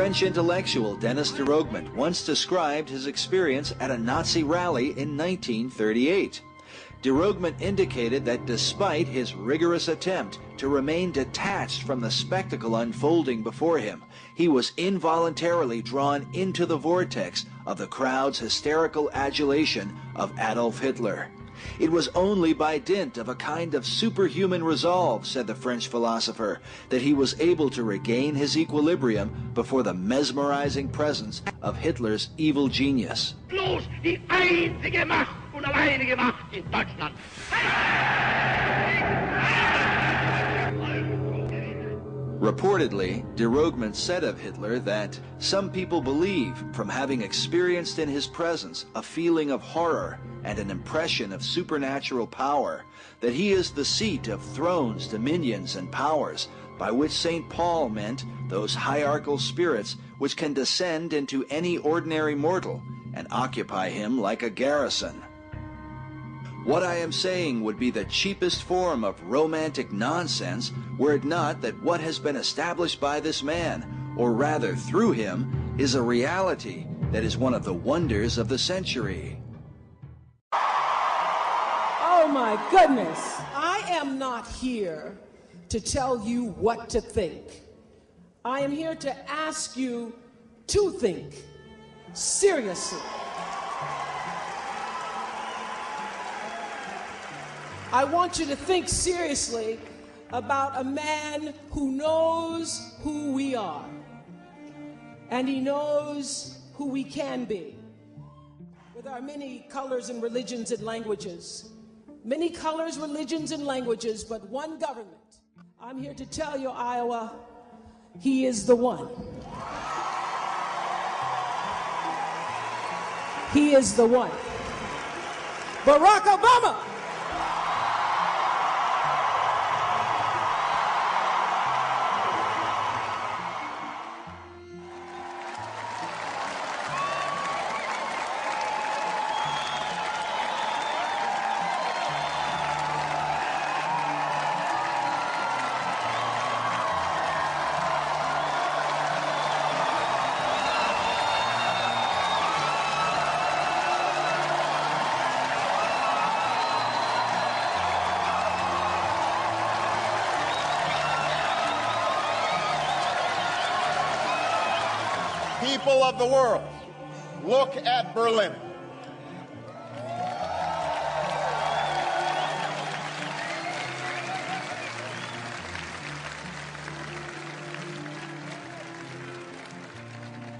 French intellectual Denis Diderot once described his experience at a Nazi rally in 1938. Diderot indicated that despite his rigorous attempt to remain detached from the spectacle unfolding before him, he was involuntarily drawn into the vortex of the crowd's hysterical adulation of Adolf Hitler. It was only by dint of a kind of superhuman resolve, said the French philosopher, that he was able to regain his equilibrium before the mesmerizing presence of Hitler's evil genius. Bloß die einzige Macht und alleinige Macht in Deutschland. Reportedly, Diderot said of Hitler that some people believe, from having experienced in his presence a feeling of horror and an impression of supernatural power, that he is the seat of thrones, dominions, and powers, by which St. Paul meant those hierarchical spirits which can descend into any ordinary mortal and occupy him like a garrison. What I am saying would be the cheapest form of romantic nonsense were it not that what has been established by this man, or rather through him, is a reality that is one of the wonders of the century. Oh my goodness! I am not here to tell you what to think. I am here to ask you to think seriously. I want you to think seriously about a man who knows who we are, and he knows who we can be. With our many colors and religions and languages, many colors, religions, and languages, but one government, I'm here to tell you, Iowa, he is the one. He is the one. Barack Obama. People of the world, look at Berlin.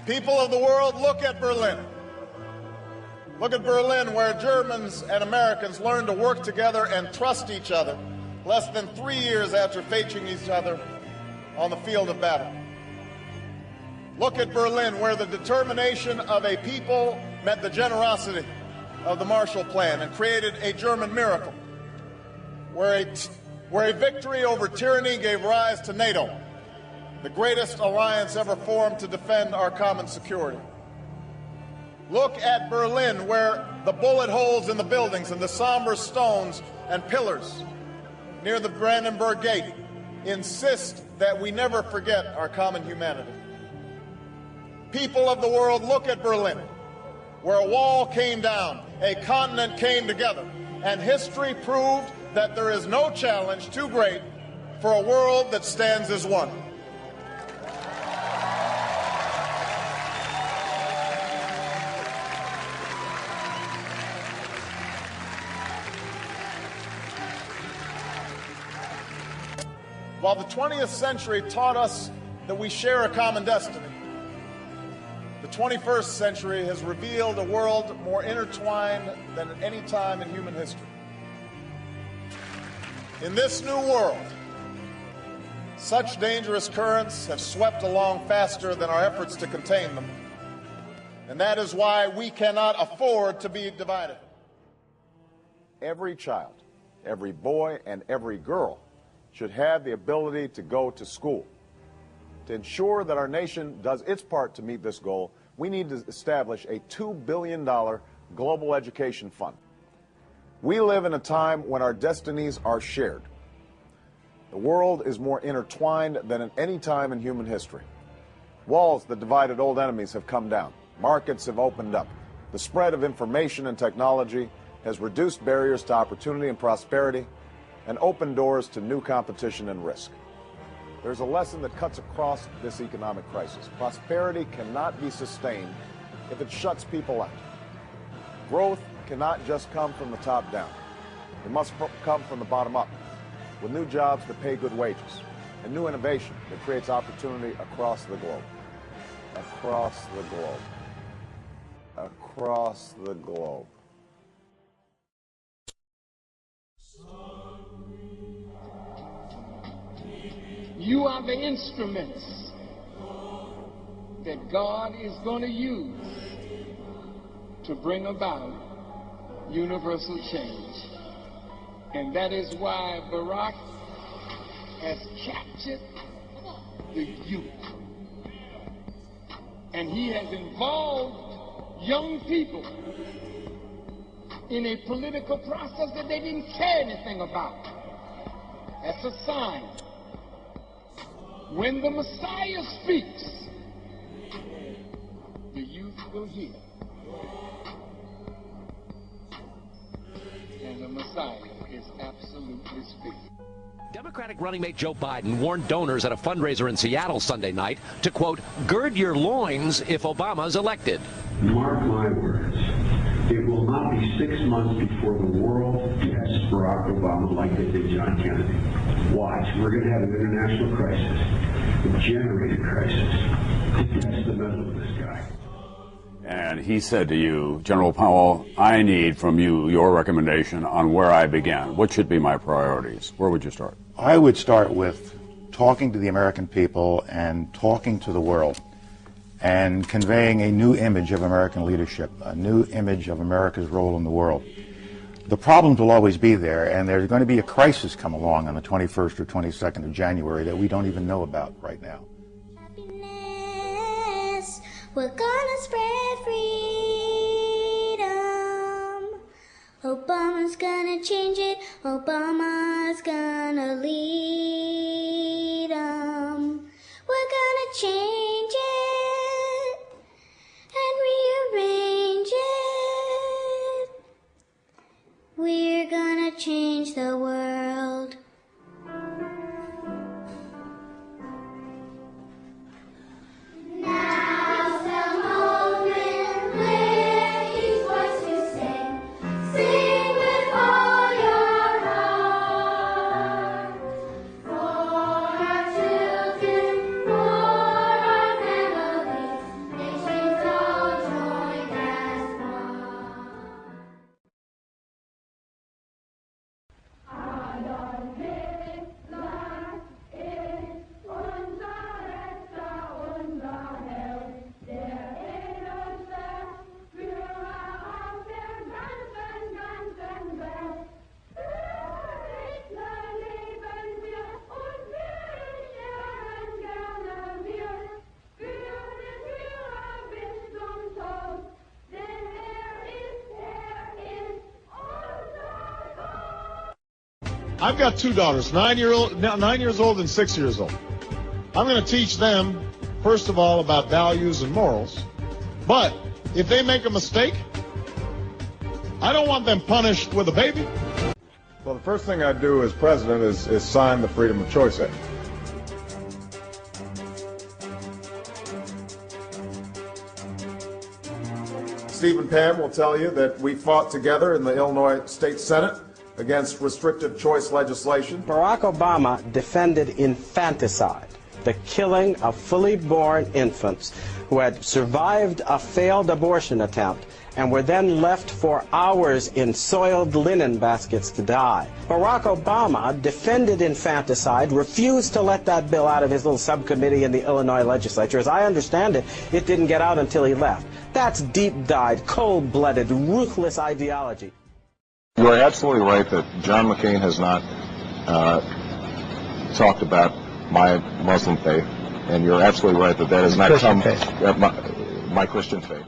People of the world, look at Berlin. Look at Berlin, where Germans and Americans learned to work together and trust each other less than 3 years after facing each other on the field of battle. Look at Berlin, where the determination of a people met the generosity of the Marshall Plan and created a German miracle, where a victory over tyranny gave rise to NATO, the greatest alliance ever formed to defend our common security. Look at Berlin, where the bullet holes in the buildings and the somber stones and pillars near the Brandenburg Gate insist that we never forget our common humanity. People of the world, look at Berlin, where a wall came down, a continent came together, and history proved that there is no challenge too great for a world that stands as one. While the 20th century taught us that we share a common destiny, the 21st century has revealed a world more intertwined than at any time in human history. In this new world, such dangerous currents have swept along faster than our efforts to contain them, and that is why we cannot afford to be divided. Every child, every boy, and every girl should have the ability to go to school. To ensure that our nation does its part to meet this goal, we need to establish a $2 billion global education fund. We live in a time when our destinies are shared. The world is more intertwined than at any time in human history. Walls that divided old enemies have come down. Markets have opened up. The spread of information and technology has reduced barriers to opportunity and prosperity and opened doors to new competition and risk. There's a lesson that cuts across this economic crisis. Prosperity cannot be sustained if it shuts people out. Growth cannot just come from the top down. It must come from the bottom up, with new jobs that pay good wages and new innovation that creates opportunity across the globe. Across the globe. Across the globe. You are the instruments that God is going to use to bring about universal change. And that is why Barack has captured the youth. And he has involved young people in a political process that they didn't care anything about. That's a sign. When the Messiah speaks, the youth will hear. And the Messiah is absolutely speaking. Democratic running mate Joe Biden warned donors at a fundraiser in Seattle Sunday night to, quote, gird your loins if Obama's elected. Mark my words, it will not be 6 months before the world tests Barack Obama like they did John Kennedy. Watch, we're going to have an international crisis, a generated crisis, to test the mettle of this guy. And he said to you, General Powell, I need from you your recommendation on where I begin. What should be my priorities? Where would you start? I would start with talking to the American people and talking to the world and conveying a new image of American leadership, a new image of America's role in the world. The problems will always be there, and there's going to be a crisis come along on the 21st or 22nd of January that we don't even know about right now. Happiness, we're gonna spread freedom. Obama's gonna change it, Obama's gonna lead 'em. We're gonna change it and rearrange it. We're gonna change the world. Now's the moment where he's voice to sing. Sing with all your heart. For our children, for our families, nations all join as one. I've got two daughters, 9 years old and 6 years old. I'm going to teach them, first of all, about values and morals. But if they make a mistake, I don't want them punished with a baby. Well, the first thing I do as president is sign the Freedom of Choice Act. Steve and Pam will tell you that we fought together in the Illinois State Senate against restrictive choice legislation. Barack Obama defended infanticide, the killing of fully born infants who had survived a failed abortion attempt and were then left for hours in soiled linen baskets to die. Barack Obama defended infanticide, refused to let that bill out of his little subcommittee in the Illinois legislature. As I understand it, it didn't get out until he left. That's deep-dyed, cold-blooded, ruthless ideology. You are absolutely right that John McCain has not talked about my Muslim faith, and you're absolutely right that that has not come, my Christian faith.